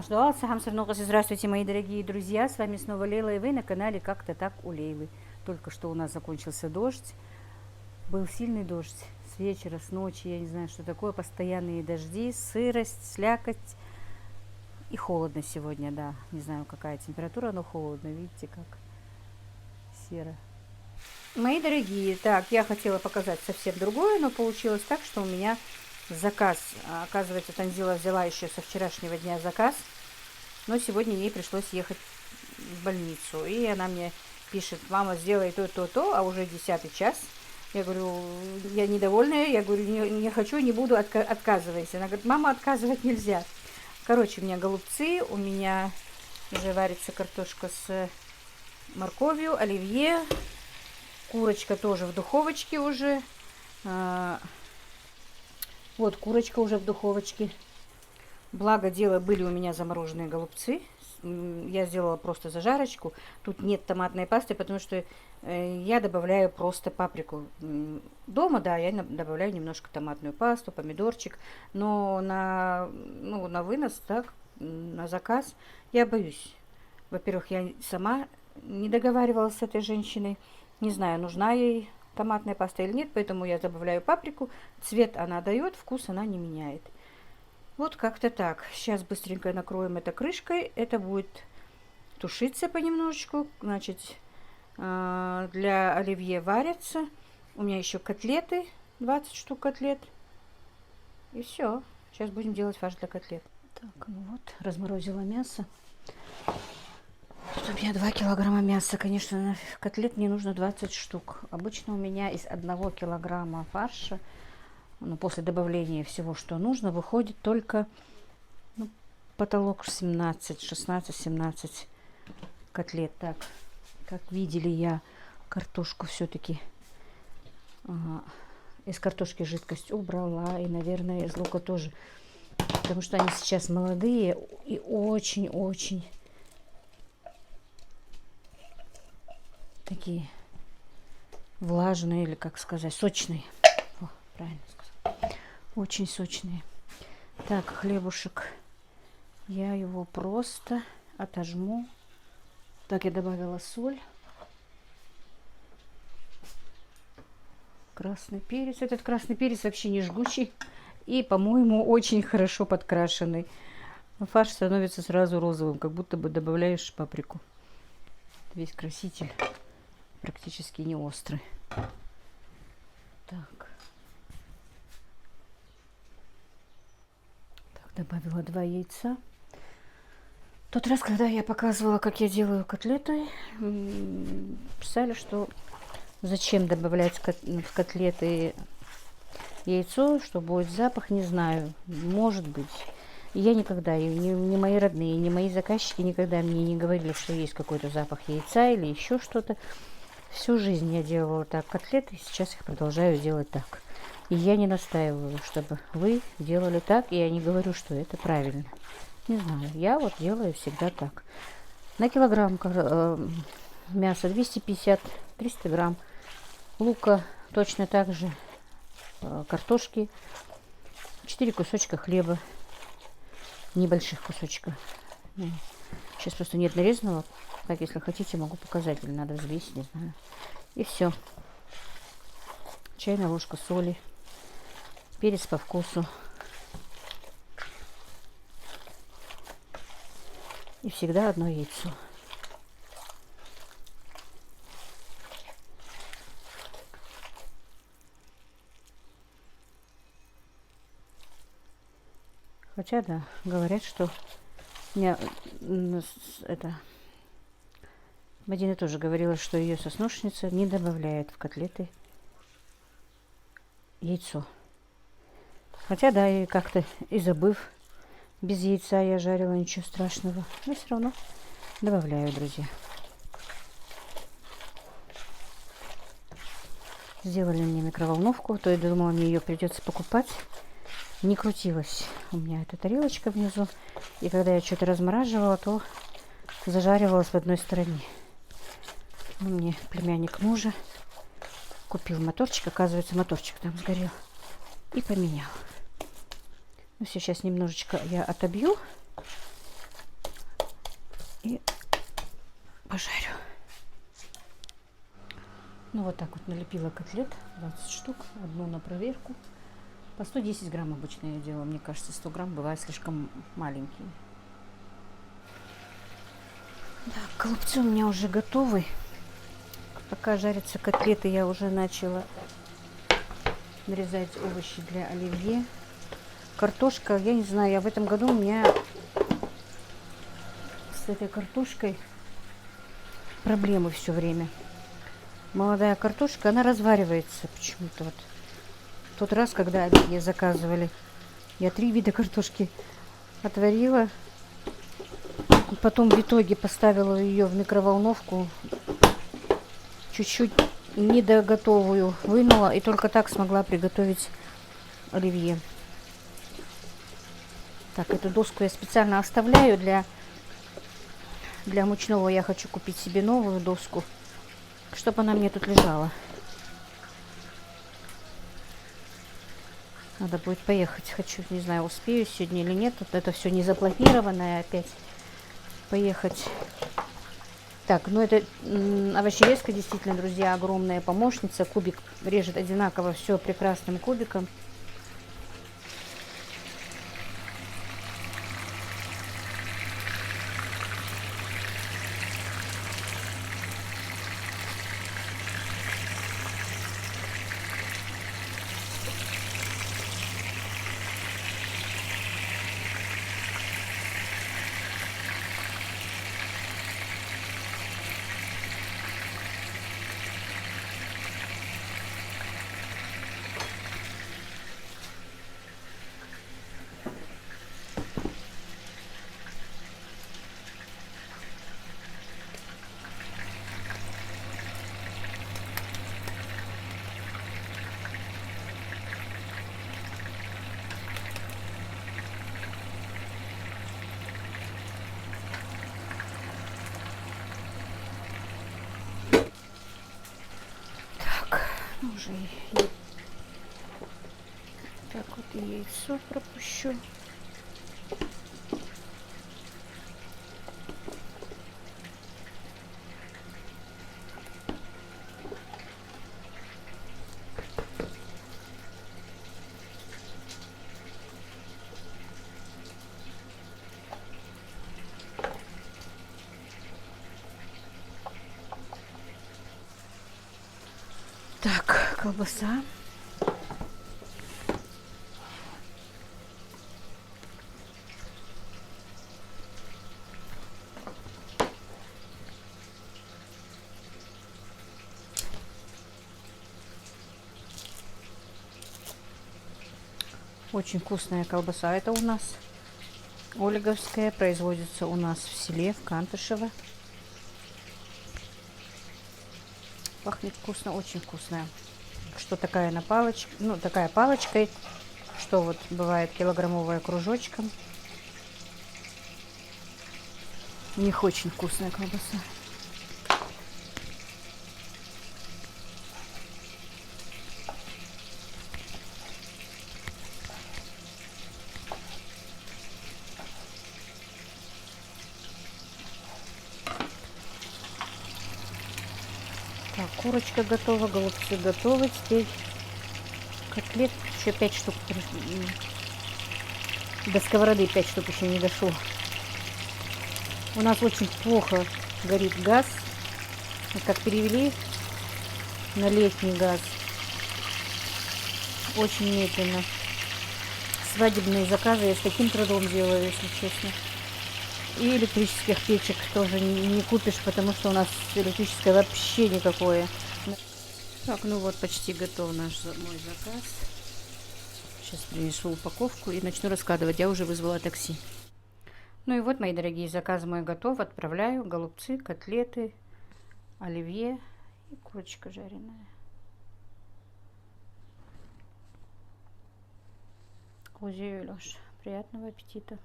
Здравствуйте, мои дорогие друзья, с вами снова Лейла, и вы на канале Как-то так у Лейлы. Только что у нас закончился дождь, был сильный дождь с вечера, с ночи, я не знаю, что такое, постоянные дожди, сырость, слякоть и холодно сегодня, да, не знаю, какая температура, но холодно, видите, как серо. Мои дорогие, так, я хотела показать совсем другое, но получилось так, что у меня заказ. Оказывается, Танзила взяла еще со вчерашнего дня заказ, но сегодня ей пришлось ехать в больницу. И она мне пишет: мама, сделай то, то, то, а уже 10 час. Я говорю, я недовольная, я говорю, не хочу, не буду, отказывайся. Она говорит, мама, отказывать нельзя. Короче, у меня голубцы, у меня уже варится картошка с морковью, оливье. Курочка тоже в духовочке уже. Вот курочка уже в духовочке. Благо дело, были у меня замороженные голубцы. Я сделала просто зажарочку. Тут нет томатной пасты, потому что я добавляю просто паприку. Дома, да, я добавляю немножко томатную пасту, помидорчик. Но на вынос, так, на заказ я боюсь. Во-первых, я сама не договаривалась с этой женщиной. Не знаю, нужна ей томатная паста или нет, поэтому я добавляю паприку. Цвет она дает, вкус она не меняет. Вот как-то так. Сейчас быстренько накроем это крышкой. Это будет тушиться понемножечку. Значит, для оливье варятся. У меня еще котлеты, 20 штук котлет. И все. Сейчас будем делать фарш для котлет. Так, ну вот, разморозила мясо. Тут у меня 2 килограмма мяса. Конечно, на котлет мне нужно 20 штук. Обычно у меня из 1 килограмма фарша, после добавления всего, что нужно, выходит только потолок 17, 16, 17 котлет. Так, как видели, я картошку все-таки из картошки жидкость убрала. И, наверное, из лука тоже. Потому что они сейчас молодые и очень-очень такие влажные, или как сказать, сочные. О, правильно сказала. Очень сочные. Так, хлебушек. Я его просто отожму. Так, я добавила соль. Красный перец. Этот красный перец вообще не жгучий. И, по-моему, очень хорошо подкрашенный. Фарш становится сразу розовым, как будто бы добавляешь паприку. Весь краситель практически не острый. Так, добавила 2 яйца. В тот раз, когда я показывала, как я делаю котлеты, писали, что зачем добавлять в котлеты яйцо, что будет запах, не знаю, может быть. Я никогда, ни мои родные, ни мои заказчики никогда мне не говорили, что есть какой-то запах яйца или еще что-то. Всю жизнь я делала так котлеты, и сейчас их продолжаю делать так. И я не настаиваю, чтобы вы делали так, и я не говорю, что это правильно. Не знаю, я вот делаю всегда так. На килограмм мяса 250-300 грамм. Лука точно так же. Картошки. 4 кусочка хлеба. Небольших кусочков. Сейчас просто нет нарезанного. Так, если хотите, могу показать. Или надо взвесить, не знаю. И все. Чайная ложка соли. Перец по вкусу. И всегда 1 яйцо. Хотя, да, говорят, что Мадина тоже говорила, что ее соснушница не добавляет в котлеты яйцо. Хотя, да, и как-то и забыв, без яйца я жарила, ничего страшного. Но все равно добавляю, друзья. Сделали мне микроволновку, то я думала, мне ее придется покупать. Не крутилась у меня эта тарелочка внизу. И когда я что-то размораживала, то зажаривалась в одной стороне. Мне племянник мужа купил моторчик. Оказывается, моторчик там сгорел. И поменял. Ну все, сейчас немножечко я отобью. пожарю. Ну вот так вот налепила котлет, 20 штук, одну на проверку. По 110 грамм обычно я делаю, мне кажется, 100 грамм бывает слишком маленькие. Так, голубцы у меня уже готовы. Пока жарятся котлеты, я уже начала нарезать овощи для оливье. Картошка, я не знаю, я в этом году у меня с этой картошкой проблемы все время. Молодая картошка, она разваривается почему-то. Вот. В тот раз, когда оливье заказывали, я 3 вида картошки отварила. Потом в итоге поставила ее в микроволновку. Чуть-чуть недоготовую вынула. И только так смогла приготовить оливье. Так, эту доску я специально оставляю для мучного. Я хочу купить себе новую доску, чтобы она мне тут лежала. Надо будет поехать. Хочу, не знаю, успею сегодня или нет. Вот это все не запланированное опять. Поехать. Так, ну это овощерезка действительно, друзья, огромная помощница. Кубик режет одинаково все прекрасным кубиком. Уже так вот и яйцо пропущу. Так, колбаса. Очень вкусная колбаса. Это у нас Ольговская. Производится у нас в селе, в Кантышево. Пахнет вкусно, очень вкусная. Что такая на палочке, ну такая палочкой, что вот бывает килограммовая кружочком. У них очень вкусная колбаса. Так, курочка готова, голубцы готовы. Теперь котлет. Еще 5 штук. До сковороды 5 штук еще не дошло. У нас очень плохо горит газ. Вот как перевели на летний газ. Очень медленно. Свадебные заказы я с таким трудом делаю, если честно. И электрических печек тоже не купишь, потому что у нас электрическое вообще никакое. Так, ну вот почти готов мой заказ. Сейчас принесу упаковку и начну раскладывать. Я уже вызвала такси. Ну и вот, мои дорогие, заказ мой готов. Отправляю голубцы, котлеты, оливье и курочка жареная. Кузя и Леша, приятного аппетита.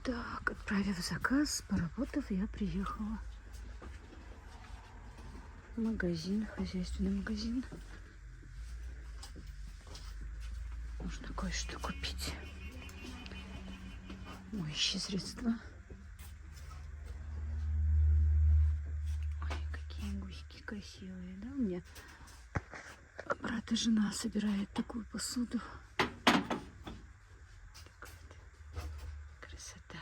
Так, отправив заказ, поработав, я приехала в магазин, хозяйственный магазин. Можно кое-что купить. Моющие средства. красивые, да, у меня брат и жена собирает такую посуду. Так вот. Красота.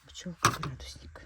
Пчелка градусник.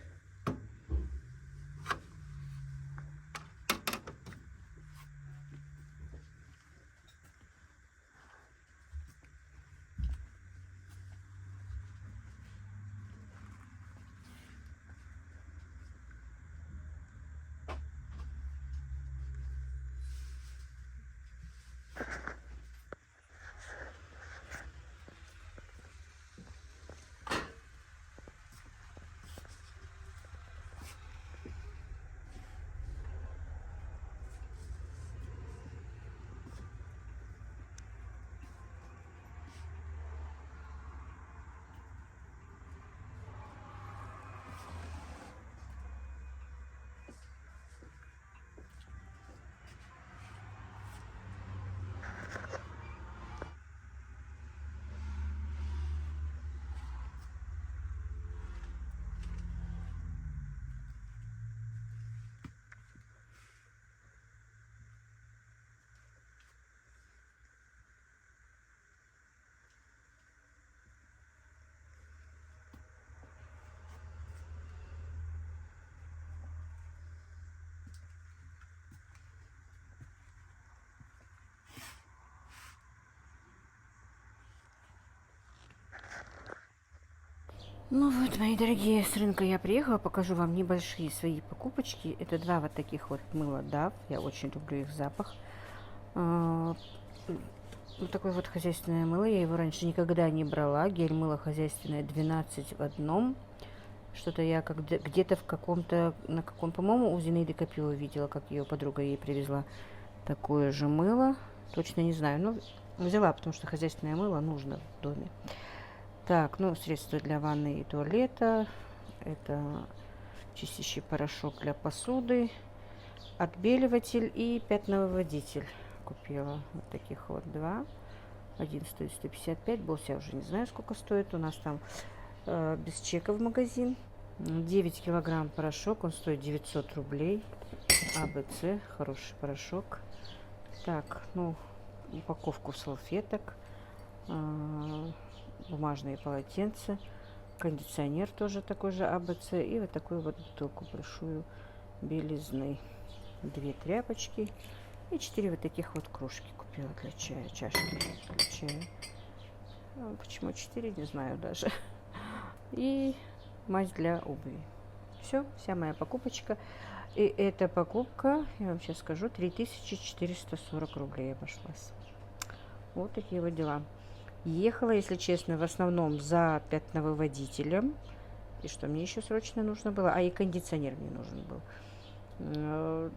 Ну вот, мои дорогие, с рынка я приехала, покажу вам небольшие свои покупочки. Это два вот таких вот мыла DAV, я очень люблю их запах. Вот такое вот хозяйственное мыло, я его раньше никогда не брала. Гель мыло хозяйственное 12 в одном. Что-то я где-то в каком-то, на каком, по-моему, у Зинаиды Копиловой видела, как ее подруга ей привезла такое же мыло. Точно не знаю, но взяла, потому что хозяйственное мыло нужно в доме. Так, ну, средства для ванны и туалета. Это чистящий порошок для посуды, отбеливатель и пятновыводитель. Купила вот таких вот два. Один стоит 155, босс я уже не знаю, сколько стоит. У нас там без чека в магазин. 9 килограмм порошок, он стоит 900 рублей. АБЦ, хороший порошок. Так, ну, упаковку салфеток. Бумажные полотенца, кондиционер тоже такой же АБЦ и вот такую вот бутылку большую белизны, 2 тряпочки и 4 вот таких вот кружки купила для чая, чашки для чая. Ну, почему 4, не знаю даже. И мазь для обуви. Все, вся моя покупочка. И эта покупка, я вам сейчас скажу, 3440 рублей обошлась. Вот такие вот дела. Ехала, если честно, в основном за пятновыводителем. И что мне еще срочно нужно было? И кондиционер мне нужен был.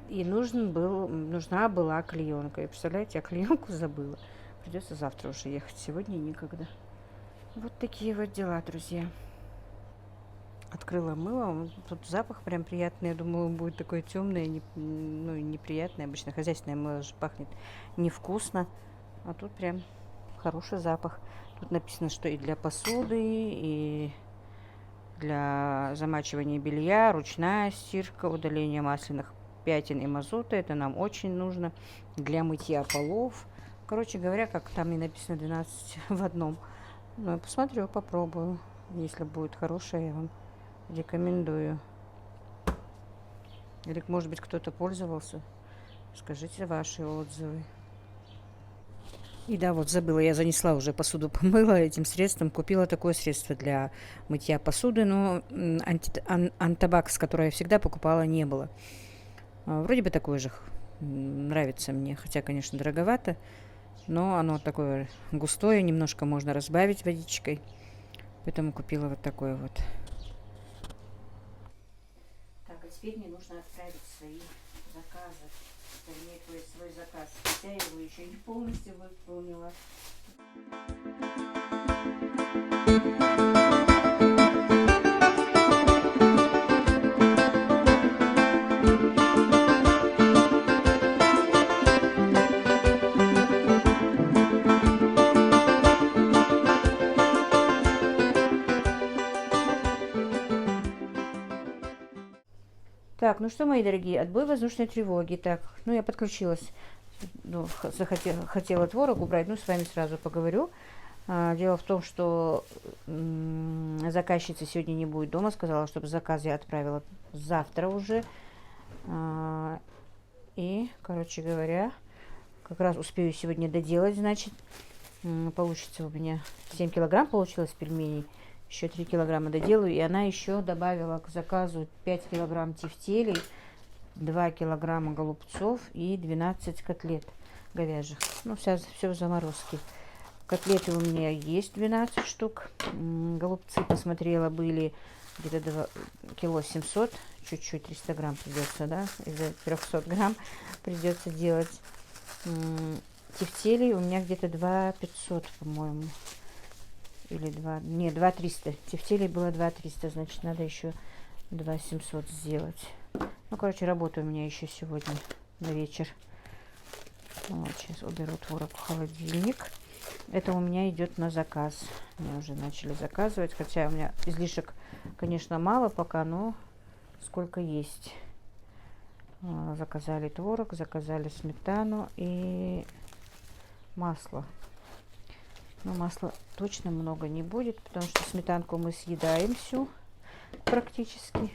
И нужна была клеенка. И представляете, я клеенку забыла. Придется завтра уже ехать. Сегодня никогда. Вот такие вот дела, друзья. Открыла мыло. Тут запах прям приятный. Я думала, он будет такой темный, ну, неприятный. Обычно хозяйственное мыло же пахнет невкусно. А тут прям хороший запах. Тут написано, что и для посуды, и для замачивания белья, ручная стирка, удаление масляных пятен и мазута. Это нам очень нужно для мытья полов. Короче говоря, как там и написано 12 в одном. Ну, я посмотрю, попробую. Если будет хорошее, я вам рекомендую. Или, может быть, кто-то пользовался. Скажите ваши отзывы. И да, вот забыла, я занесла уже посуду, помыла этим средством, купила такое средство для мытья посуды, но антабакс, который я всегда покупала, не было. Вроде бы такое же нравится мне, хотя, конечно, дороговато, но оно такое густое, немножко можно разбавить водичкой. Поэтому купила вот такое вот. Так, а теперь мне нужно отправить свои заказы. Вернее, свой заказ. Хотя я его еще не полностью выполнила. Так, ну что, мои дорогие, отбой воздушной тревоги. Так, ну я подключилась, ну, хотела творог убрать, ну с вами сразу поговорю. Дело в том, что заказчица сегодня не будет дома, сказала, чтобы заказ я отправила завтра уже. И, короче говоря, как раз успею сегодня доделать, значит, получится у меня 7 килограмм получилось пельменей. Еще 3 килограмма доделаю. И она еще добавила к заказу 5 килограмм тефтелей, 2 килограмма голубцов и 12 котлет говяжьих. Ну, все в заморозке. Котлеты у меня есть 12 штук. Голубцы, посмотрела, были где-то кило 700. Чуть-чуть 300 грамм придется, да? Из-за 300 грамм придется делать. Тефтелей у меня где-то 2 500, по-моему. Или 2, не, 2 300. Тефтелей было 2 300, значит, надо еще 2 700 сделать. Ну, короче, работа у меня еще сегодня на вечер. Вот, сейчас уберу творог в холодильник. Это у меня идет на заказ. Мне уже начали заказывать, хотя у меня излишек, конечно, мало пока, но сколько есть. Заказали творог, заказали сметану и масло. Но масла точно много не будет, потому что сметанку мы съедаем всю практически.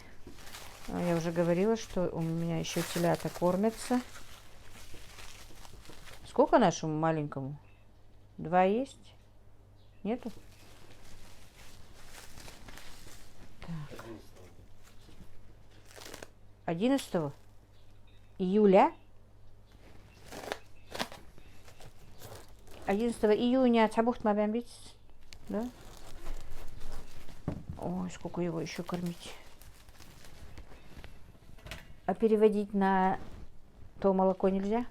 Я уже говорила, что у меня еще телята кормятся. Сколько нашему маленькому? 2 есть? Нету? Так. 11 июля? 11 июня Цабухт Мабямбиц, да? Ой, сколько его еще кормить. А переводить на то молоко нельзя?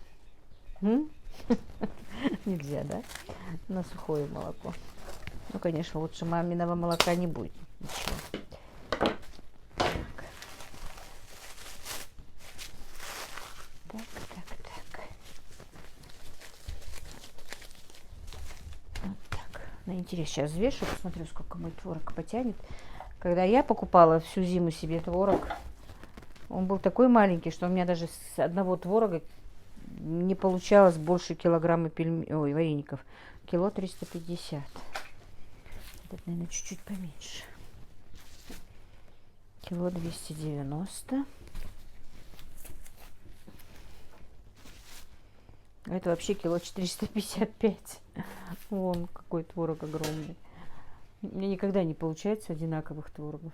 Нельзя, да? На сухое молоко. Ну, конечно, лучше маминого молока не будет. Ничего. Так. Вот так. На интерес сейчас взвешу, посмотрю, сколько мой творог потянет. Когда я покупала всю зиму себе творог, он был такой маленький, что у меня даже с одного творога не получалось больше килограмма вареников. Кило 350. Этот, наверное, чуть-чуть поменьше. Кило 290. Это вообще кило 455. Вон какой творог огромный. У меня никогда не получается одинаковых творогов.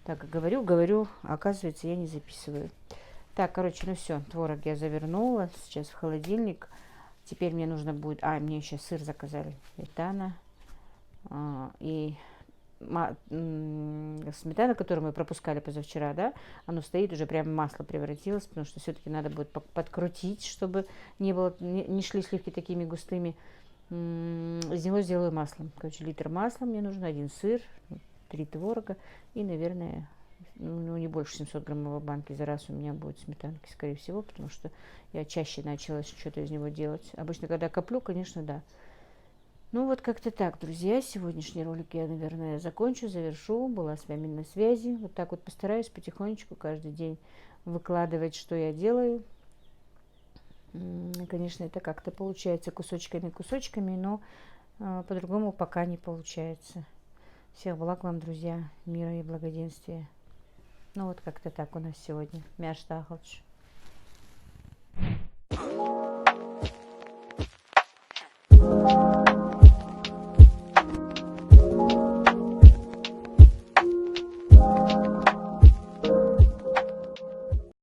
Так, говорю, а оказывается, я не записываю. Так, короче, ну все, творог я завернула. Сейчас в холодильник. Теперь мне нужно будет... мне еще сыр заказали. Сметана. И сметана, которую мы пропускали позавчера, да, оно стоит, уже прямо масло превратилось, потому что все-таки надо будет подкрутить, чтобы не шли сливки такими густыми. Из него сделаю масло. Короче, литр масла мне нужно, 1 сыр, 3 творога и, наверное, ну, не больше 700 граммовой банки за раз у меня будет сметанки, скорее всего, потому что я чаще начала что-то из него делать. Обычно, когда коплю, конечно, да. Ну, вот как-то так, друзья. Сегодняшний ролик я, наверное, закончу, завершу. Была с вами на связи. Вот так вот постараюсь потихонечку каждый день выкладывать, что я делаю. Конечно, это как-то получается кусочками, но по-другому пока не получается. Всех благ вам, друзья, мира и благоденствия. Ну вот как-то так у нас сегодня. Мяш тахалч.